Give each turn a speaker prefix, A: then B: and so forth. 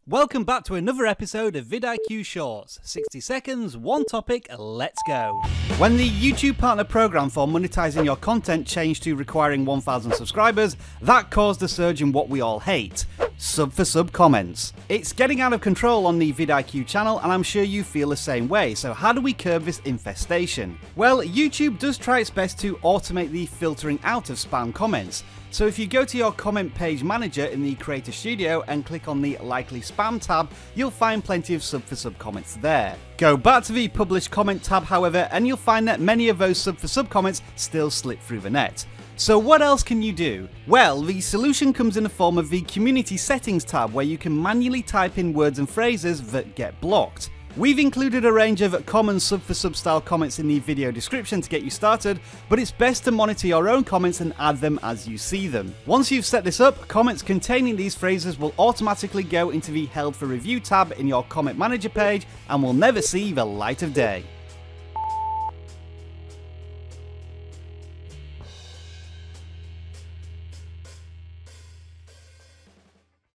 A: Welcome back to another episode of vidIQ Shorts. 60 seconds, one topic, let's go. When the YouTube Partner Program for monetizing your content changed to requiring 1,000 subscribers, that caused a surge in what we all hate: Sub4Sub comments. It's getting out of control on the vidIQ channel, and I'm sure you feel the same way, so how do we curb this infestation? Well, YouTube does try its best to automate the filtering out of spam comments. So if you go to your comment page manager in the Creator Studio and click on the likely spam tab, you'll find plenty of Sub4Sub comments there. Go back to the publish comment tab, however, and you'll find that many of those Sub4Sub comments still slip through the net. So what else can you do? Well, the solution comes in the form of the Community Settings tab, where you can manually type in words and phrases that get blocked. We've included a range of common Sub4Sub style comments in the video description to get you started, but it's best to monitor your own comments and add them as you see them. Once you've set this up, comments containing these phrases will automatically go into the Held for Review tab in your comment manager page and will never see the light of day.